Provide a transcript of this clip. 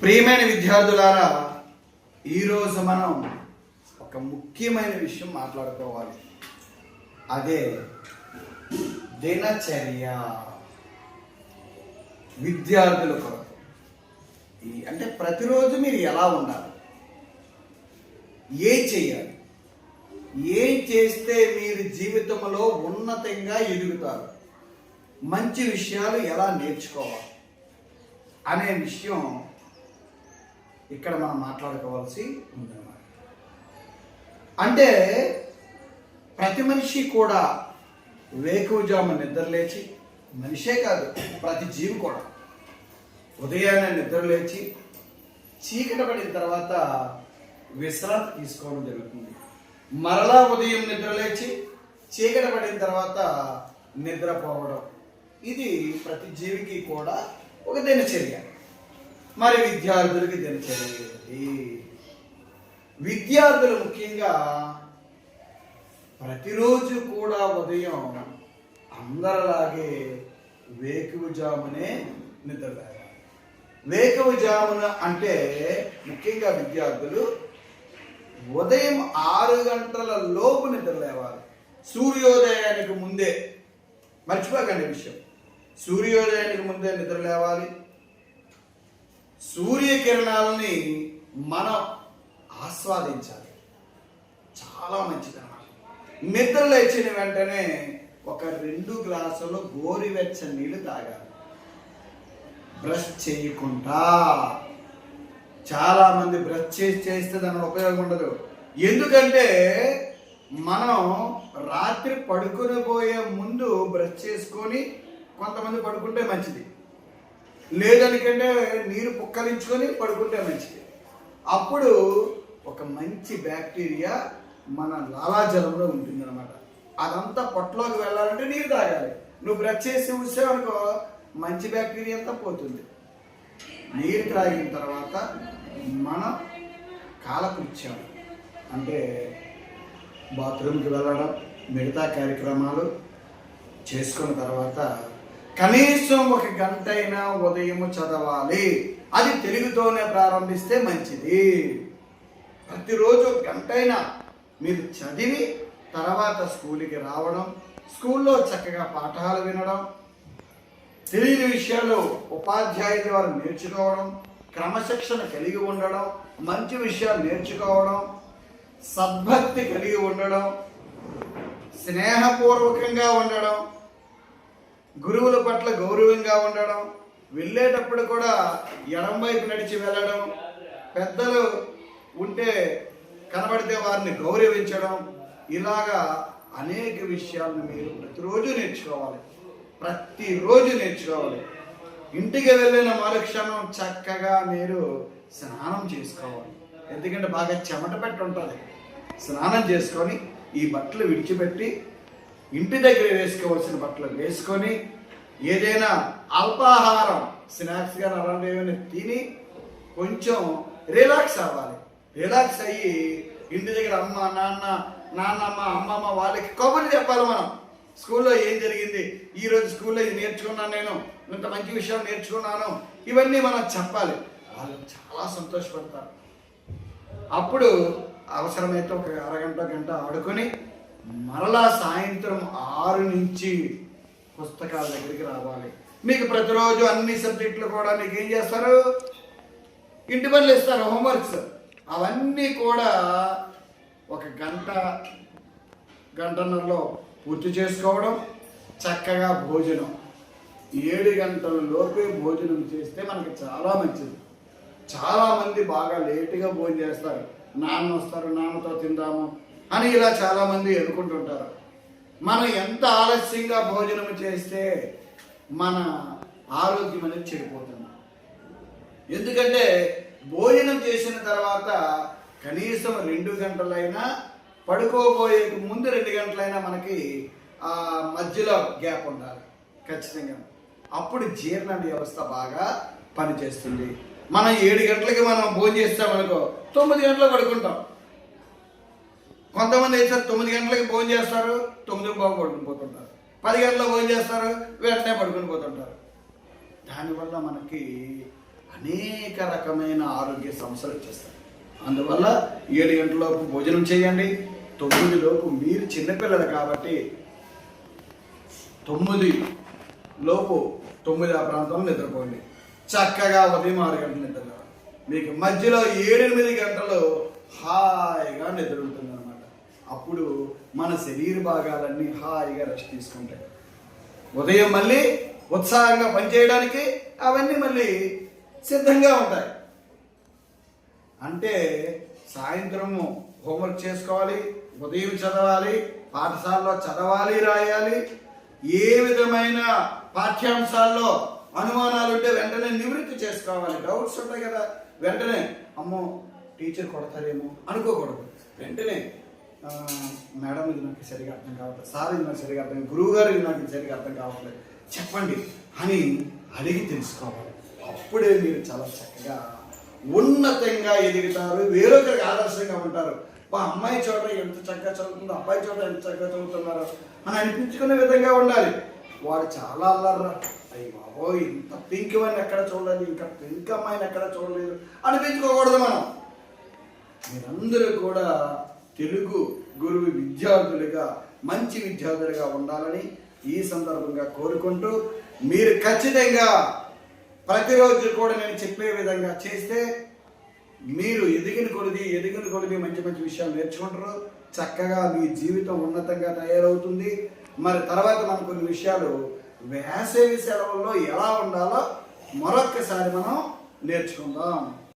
ప్రియమైన విద్యార్థులారా, ఈరోజు మనం ఒక ముఖ్యమైన విషయం మాట్లాడుకోవాలి. అదే దినచర్య. విద్యార్థుల కొరకు అంటే ప్రతిరోజు మీరు ఎలా ఉండాలి, ఏం చేయాలి, ఏం చేస్తే మీరు జీవితంలో ఉన్నతంగా ఎదుగుతారు, మంచి విషయాలు ఎలా నేర్చుకోవాలి అనే విషయం ఇక్కడ మనం మాట్లాడుకోవాల్సి ఉందన్నమాట. అంటే ప్రతి మనిషి కూడా వేకువజాము నిద్రలేచి, మనిషే కాదు ప్రతి జీవి కూడా ఉదయాన్నే నిద్రలేచి చీకటి పడిన తర్వాత విశ్రాంతి తీసుకోవడం జరుగుతుంది. మరలా ఉదయం నిద్రలేచి చీకటి పడిన తర్వాత నిద్రపోవడం, ఇది ప్రతి జీవికి కూడా ఒక దినచర్య. మరి విద్యార్థులకి దినచర్య ఏంటి? విద్యార్థులు ముఖ్యంగా ప్రతిరోజు కూడా ఉదయం అందరిలాగే వేకువజామునే నిద్రలేవాలి. వేకువజామున అంటే ముఖ్యంగా విద్యార్థులు ఉదయం 6 గంటల లోపు నిద్రలేవాలి. సూర్యోదయానికి ముందే, మర్చిపోకండి విషయం, సూర్యోదయానికి ముందే నిద్రలేవాలి. సూర్యకిరణాలని మనం ఆస్వాదించాలి, చాలా మంచిది అన్నమాట. నిద్ర లేచిన వెంటనే ఒక 2 గ్లాసులు గోరువెచ్చని నీళ్ళు తాగాలి, బ్రష్ చేయకుండా. చాలా మంది బ్రష్ చేస్తే దాని ఉపయోగం ఉండదు. ఎందుకంటే మనం రాత్రి పడుకుని పోయే ముందు బ్రష్ చేసుకొని కొంతమంది పడుకుంటే మంచిది, లేదనికంటే నీరు పుక్కలించుకొని పడుకుంటే మంచిది. అప్పుడు ఒక మంచి బ్యాక్టీరియా మన లాలాజలంలో ఉంటుంది అనమాట. అదంతా పొట్టలోకి వెళ్ళాలంటే నీరు తాగాలి. నువ్వు బ్రష్ చేసి ఉంచావనుకో మంచి బ్యాక్టీరియా అంతా పోతుంది. నీరు త్రాగిన తర్వాత మనం కాలకృత్యం అంటే బాత్రూమ్కి వెళ్ళడం, మిగతా కార్యక్రమాలు చేసుకున్న తర్వాత కనీసం 1 గంట అయినా ఉదయం చదవాలి. అది తెలుగుతోనే ప్రారంభిస్తే మంచిది. ప్రతిరోజు 1 గంట అయినా మీరు చదివి తర్వాత స్కూల్కి రావడం, స్కూల్లో చక్కగా పాఠాలు వినడం, తెలియని విషయాలు ఉపాధ్యాయుల ద్వారా నేర్చుకోవడం, క్రమశిక్షణ కలిగి ఉండడం, మంచి విషయాలు నేర్చుకోవడం, సద్భక్తి కలిగి ఉండడం, స్నేహపూర్వకంగా ఉండడం, గురువుల పట్ల గౌరవంగా ఉండడం, వెళ్ళేటప్పుడు కూడా ఎడం వైపు నడిచి వెళ్ళడం, పెద్దలు ఉంటే కనబడితే వారిని గౌరవించడం, ఇలాగా అనేక విషయాలను మీరు ప్రతిరోజు నేర్చుకోవాలి. ఇంటికి వెళ్ళిన మరుక్షణం చక్కగా మీరు స్నానం చేసుకోవాలి. ఎందుకంటే బాగా చెమట పెట్టి ఉంటుంది. స్నానం చేసుకొని ఈ బట్టలు విడిచిపెట్టి ఇంటి దగ్గర వేసుకోవాల్సిన బట్టలు వేసుకొని ఏదైనా అల్పాహారం, స్నాక్స్ కానీ అలాంటివి ఏమైనా తిని కొంచెం రిలాక్స్ అవ్వాలి. రిలాక్స్ అయ్యి ఇంటి దగ్గర అమ్మ, నాన్నమ్మ, అమ్మమ్మ వాళ్ళకి కబుర్లు చెప్పాలి. మనం స్కూల్లో ఏం జరిగింది, ఈరోజు స్కూల్లో ఇది నేర్చుకున్నాను, నేను ఇంత మంచి విషయాలు నేర్చుకున్నాను, ఇవన్నీ మనం చెప్పాలి. వాళ్ళు చాలా సంతోషపడతారు. అప్పుడు అవసరమైతే ఒక అరగంట, గంట ఆడుకొని మరలా సాయంత్రం 6 నుంచి పుస్తకాల దగ్గరికి రావాలి. మీకు ప్రతిరోజు అన్ని సబ్జెక్టులు కూడా మీకు ఏం చేస్తారు, ఇంటి పనులు ఇస్తారు, హోంవర్క్స్. అవన్నీ కూడా 1 గంట, గంటన్నరలో పూర్తి చేసుకోవడం. చక్కగా భోజనం 7 గంటల లోపే భోజనం చేస్తే మనకి చాలా మంచిది. చాలామంది బాగా లేటుగా భోజనం చేస్తారు. నాన్న వస్తారు, నాన్నతో తిందాము అని ఇలా చాలామంది అనుకుంటుంటారు. మనం ఎంత ఆలస్యంగా భోజనం చేస్తే మన ఆరోగ్యం అనేది చెడిపోతుంది. ఎందుకంటే భోజనం చేసిన తర్వాత కనీసం 2 గంటలైనా, పడుకోబోయే ముందు 2 గంటలైనా మనకి మధ్యలో గ్యాప్ ఉండాలి ఖచ్చితంగా. అప్పుడు జీర్ణ వ్యవస్థ బాగా పనిచేస్తుంది. మనం 7 గంటలకి మనం భోజనం చేస్తామనుకో 9 గంటలకు పడుకుంటాం. కొంతమంది అయితే 9 గంటలకి భోజనం చేస్తారు, 9:15 పడుకుని పోతుంటారు. 10 గంటలకు భోజనం చేస్తారు, వెంటనే పడుకుని పోతుంటారు. దానివల్ల మనకి అనేక రకమైన ఆరోగ్య సమస్యలు వచ్చేస్తాయి. అందువల్ల 7 గంటలలోపు భోజనం చేయండి. 9 లోపు మీరు చిన్నపిల్లలు కాబట్టి 9 లోపు 9 ఆ ప్రాంతంలో నిద్రపోండి. చక్కగా ఉదయం 6 గంటలు నిద్ర. మీకు మధ్యలో 7-8 గంటలు హాయిగా నిద్ర ఉంటుంది అనమాట. అప్పుడు మన శరీర భాగాలన్నీ హాయిగా రెస్ట్ తీసుకుంటాయి. ఉదయం మళ్ళీ ఉత్సాహంగా పనిచేయడానికి అవన్నీ మళ్ళీ సిద్ధంగా ఉంటాయి. అంటే సాయంత్రము హోంవర్క్ చేసుకోవాలి, ఉదయం చదవాలి, పాఠశాలలో చదవాలి, రాయాలి. ఏ విధమైన పాఠ్యాంశాల్లో అనుమానాలు ఉంటే వెంటనే నివృత్తి చేసుకోవాలి. డౌట్స్ ఉంటాయి కదా, వెంటనే అమ్మో టీచర్ కొడతారేమో అనుకోకూడదు. వెంటనే మేడం ఇది నాకు సరిగా అర్థం కావట్లేదు, సార్ ఇది నాకు సరిగా అర్థం, గురువు గారు ఇది నాకు సరిగా అర్థం కావట్లేదు, చెప్పండి అని అడిగి తెలుసుకోవాలి. అప్పుడే మీరు చాలా చక్కగా ఉన్నతంగా ఎదుగుతారు, వేరొకరికి ఆదర్శంగా ఉంటారు. మా అమ్మాయి చోట ఎంత చక్కగా చదువుతుందో, అబ్బాయి చోట ఎంత చక్కగా చదువుతున్నారో అని అనిపించుకునే విధంగా ఉండాలి. వాడు చాలా అల్లర్రా, అయ్యి బాబో ఇంత పింక్ అని ఎక్కడ చూడలేదు, ఇంకా పింక్ అమ్మాయిని ఎక్కడ చూడలేదు అనిపించుకోకూడదు. మనం మీరందరూ కూడా తెలుగు గురువు విద్యార్థులుగా, మంచి విద్యార్థులుగా ఉండాలని ఈ సందర్భంగా కోరుకుంటూ, మీరు ఖచ్చితంగా ప్రతిరోజు కూడా నేను చెప్పే విధంగా చేస్తే మీరు ఎదిగిన కొలిది మంచి మంచి విషయాలు నేర్చుకుంటారు. చక్కగా మీ జీవితం ఉన్నతంగా తయారవుతుంది. మరి తర్వాత మనం కొన్ని విషయాలు వేసవి సెలవుల్లో ఎలా ఉండాలో మరొక్కసారి మనం నేర్చుకుందాం.